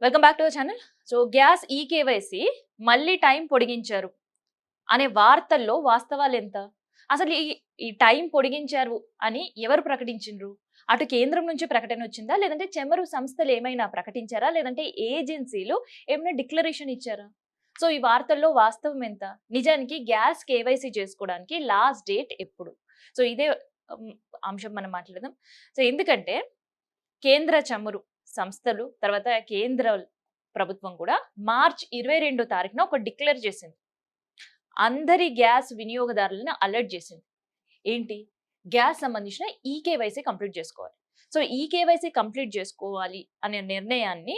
Welcome back to our channel. So gas eKYC మళ్ళీ time పొడిగించారు అనే వార్తల్లో వాస్తవాలు ఎంత? అసలు ఈ ఈ టైం పొడిగించారు అని ఎవరు ప్రకటించిండ్రు? అటు కేంద్రం నుంచి ప్రకటన వచ్చిందా? లేదంటే చెమరు సంస్థలు ఏమైనా ప్రకటించారా? లేదంటే ఏజెన్సీలు ఏమైనా డిక్లరేషన్ ఇచ్చారా? సో ఈ వార్తల్లో వాస్తవం ఎంత? నిజానికి గ్యాస్ కేవైసీ చేసుకోవడానికి లాస్ట్ డేట్ ఎప్పుడు? సో ఇదే హ్మ్, అంశం మనం మాట్లాడదాం. సో ఎందుకంటే కేంద్ర చమురు సంస్థలు తర్వాత కేంద్ర ప్రభుత్వం కూడా మార్చ్ 22 తారీఖున ఒక డిక్లేర్ చేసింది. అందరి గ్యాస్ వినియోగదారులను అలర్ట్ చేసింది. ఏంటి? గ్యాస్ సంబంధించిన ఈకేవైసీ కంప్లీట్ చేసుకోవాలి. సో ఈకేవైసీ కంప్లీట్ చేసుకోవాలి అనే నిర్ణయాన్ని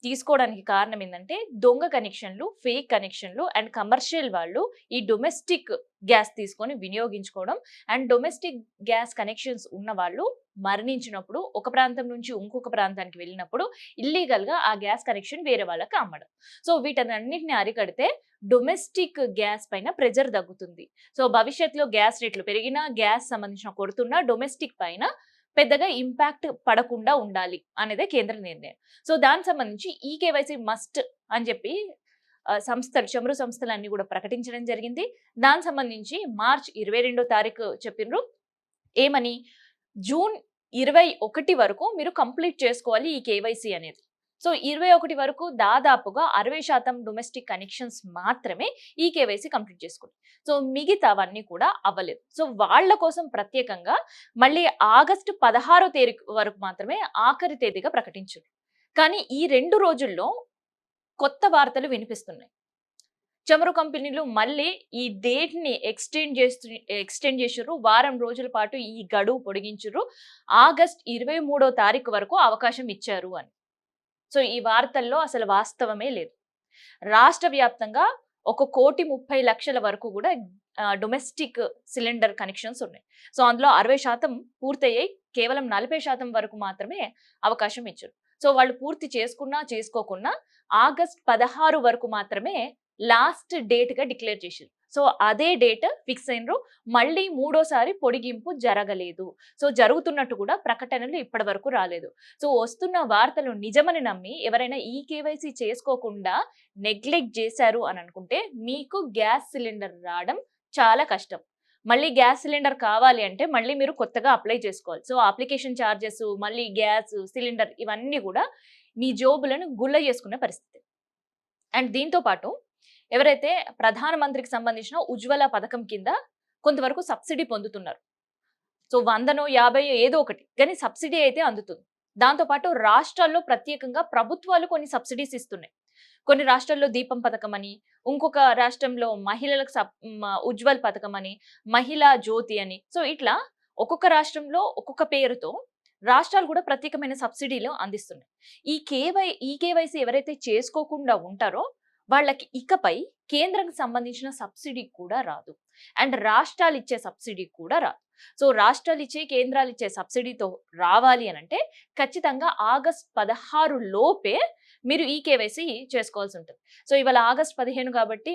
తీసుకోవడానికి కారణం ఏంటంటే దొంగ కనెక్షన్లు, ఫేక్ కనెక్షన్లు అండ్ కమర్షియల్ వాళ్ళు ఈ డొమెస్టిక్ గ్యాస్ తీసుకొని వినియోగించుకోవడం అండ్ డొమెస్టిక్ గ్యాస్ కనెక్షన్స్ ఉన్న వాళ్ళు మరణించినప్పుడు ఒక ప్రాంతం నుంచి ఇంకొక ప్రాంతానికి వెళ్ళినప్పుడు ఇల్లీగల్ గా ఆ గ్యాస్ కనెక్షన్ వేరే వాళ్ళకి అమ్మడం. సో వీటన్నిటిని అరికడితే డొమెస్టిక్ గ్యాస్ పైన ప్రెజర్ తగ్గుతుంది. సో భవిష్యత్తులో గ్యాస్ రేట్లు పెరిగినా, గ్యాస్ సంబంధించిన కొడుతున్నా డొమెస్టిక్ పైన పెద్దగా ఇంపాక్ట్ పడకుండా ఉండాలి అనేదే కేంద్ర నిర్ణయం. సో దానికి సంబంధించి ఈ కేవైసీ మస్ట్ అని చెప్పి సంస్థలు, చమురు సంస్థలన్నీ కూడా ప్రకటించడం జరిగింది. దానికి సంబంధించి మార్చ్ 22 తారీఖు చెప్పిండ్రు. ఏమని? జూన్ 21 వరకు మీరు కంప్లీట్ చేసుకోవాలి ఈ కేవైసీ అనేది. సో 21 వరకు దాదాపుగా 60% డొమెస్టిక్ కనెక్షన్స్ మాత్రమే ఈ కేవైసీ కంప్లీట్ చేసుకోండి. సో మిగతావన్నీ కూడా అవ్వలేదు. సో వాళ్ళ కోసం ప్రత్యేకంగా మళ్ళీ ఆగస్టు 16 తారీఖు వరకు మాత్రమే ఆఖరి తేదీగా ప్రకటించారు. కానీ ఈ 2 రోజుల్లో కొత్త వార్తలు వినిపిస్తున్నాయి. చమురు కంపెనీలు మళ్ళీ ఈ డేట్ ని ఎక్స్టెండ్ చేసారు. వారం రోజుల పాటు ఈ గడువు పొడిగించారు. ఆగస్ట్ 23 తారీఖు వరకు అవకాశం ఇచ్చారు అని. సో ఈ వార్తల్లో అసలు వాస్తవమే లేదు. రాష్ట్ర వ్యాప్తంగా 1,30,00,000 వరకు కూడా డొమెస్టిక్ సిలిండర్ కనెక్షన్స్ ఉన్నాయి. సో అందులో 60% పూర్తయ్యాయి. కేవలం 40% వరకు మాత్రమే అవకాశం ఇచ్చారు. సో వాళ్ళు పూర్తి చేసుకున్నా చేసుకోకున్నా ఆగస్ట్ 16 వరకు మాత్రమే లాస్ట్ డేట్ గా డిక్లేర్ చేశారు. సో అదే డేట్ ఫిక్స్ అయినరు. మళ్ళీ మూడోసారి పొడిగింపు జరగలేదు. సో జరుగుతున్నట్టు కూడా ప్రకటనలు ఇప్పటి వరకు రాలేదు. సో వస్తున్న వార్తలు నిజమని నమ్మి ఎవరైనా ఈ కేవైసీ చేసుకోకుండా నెగ్లెక్ట్ చేశారు అని అనుకుంటే మీకు గ్యాస్ సిలిండర్ రావడం చాలా కష్టం. మళ్ళీ గ్యాస్ సిలిండర్ కావాలి అంటే మళ్ళీ మీరు కొత్తగా అప్లై చేసుకోవాలి. సో అప్లికేషన్ ఛార్జెస్, మళ్ళీ గ్యాస్ సిలిండర్ ఇవన్నీ కూడా మీ జోబులను గుల్ల చేసుకునే పరిస్థితి. అండ్ దీంతో పాటు ఎవరైతే ప్రధానమంత్రికి సంబంధించిన ఉజ్వల పథకం కింద కొంతవరకు సబ్సిడీ పొందుతున్నారు. సో 100నో 50 ఏదో ఒకటి కానీ సబ్సిడీ అయితే అందుతుంది. దాంతోపాటు రాష్ట్రాల్లో ప్రత్యేకంగా ప్రభుత్వాలు కొన్ని సబ్సిడీస్ ఇస్తున్నాయి. కొన్ని రాష్ట్రాల్లో దీపం పథకం అని, ఇంకొక రాష్ట్రంలో మహిళలకు ఉజ్వల్ పథకం అని, మహిళా జ్యోతి అని. సో ఇట్లా ఒక్కొక్క రాష్ట్రంలో ఒక్కొక్క పేరుతో రాష్ట్రాలు కూడా ప్రత్యేకమైన సబ్సిడీలు అందిస్తున్నాయి. ఈ కేవైసీ ఎవరైతే చేసుకోకుండా ఉంటారో వాళ్ళకి ఇకపై కేంద్రానికి సంబంధించిన సబ్సిడీ కూడా రాదు. అండ్ రాష్ట్రాలు ఇచ్చే సబ్సిడీ కూడా రాదు. సో రాష్ట్రాలు ఇచ్చే, కేంద్రాలు ఇచ్చే సబ్సిడీతో రావాలి అనంటే ఖచ్చితంగా ఆగస్ట్ 16 లోపే మీరు ఈ కేవైసీ చేసుకోవాల్సి ఉంటుంది. సో ఇవాళ ఆగస్ట్ 15 కాబట్టి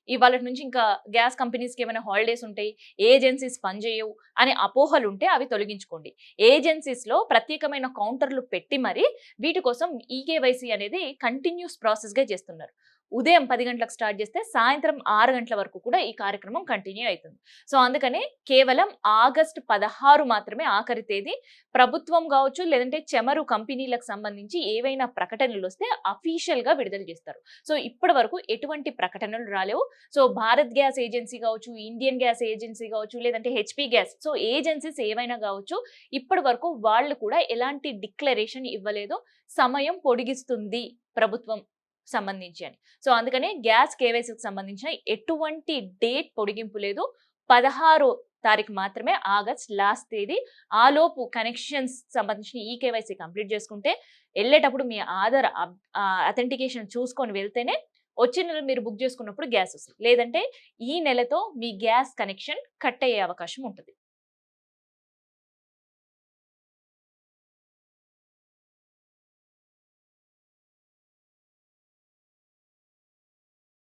ఇవాళ నుంచి ఇంకా గ్యాస్ కంపెనీస్కి ఏమైనా హాలిడేస్ ఉంటాయి, ఏజెన్సీస్ పనిచేయవు అనే అపోహలు ఉంటే అవి తొలగించుకోండి. ఏజెన్సీస్లో ప్రత్యేకమైన కౌంటర్లు పెట్టి మరి వీటి కోసం ఈ కేవైసీ అనేది కంటిన్యూస్ ప్రాసెస్గా చేస్తున్నారు. ఉదయం 10 గంటలకు స్టార్ట్ చేస్తే సాయంత్రం 6 గంటల వరకు కూడా ఈ కార్యక్రమం కంటిన్యూ అవుతుంది. సో అందుకనే కేవలం ఆగస్టు 16 మాత్రమే ఆఖరి తేదీ. ప్రభుత్వం కావచ్చు లేదంటే చమురు కంపెనీలకు సంబంధించి ఏవైనా ప్రకటనలు వస్తే అఫీషియల్ గా విడుదల చేస్తారు. సో ఇప్పటి వరకు ఎటువంటి ప్రకటనలు రాలేవు. సో భారత్ గ్యాస్ ఏజెన్సీ కావచ్చు, ఇండియన్ గ్యాస్ ఏజెన్సీ కావచ్చు, లేదంటే హెచ్పి గ్యాస్, సో ఏజెన్సీస్ ఏవైనా కావచ్చు, ఇప్పటి వరకు వాళ్ళు కూడా ఎలాంటి డిక్లరేషన్ ఇవ్వలేదు. సమయం పొడిగిస్తుంది ప్రభుత్వం సంబంధించి అని. సో అందుకనే గ్యాస్ కేవైసీకి సంబంధించిన ఎటువంటి డేట్ పొడిగింపు లేదు. 16 తారీఖు మాత్రమే ఆగస్ట్ లాస్ట్ తేదీ. ఆలోపు కనెక్షన్స్ సంబంధించిన ఈ కేవైసీ కంప్లీట్ చేసుకుంటే వెళ్ళేటప్పుడు మీ ఆధార్ అథెంటికేషన్ చూసుకొని వెళ్తేనే వచ్చే నెల మీరు బుక్ చేసుకున్నప్పుడు గ్యాస్ వస్తుంది. లేదంటే ఈ నెలతో మీ గ్యాస్ కనెక్షన్ కట్ అయ్యే అవకాశం ఉంటుంది.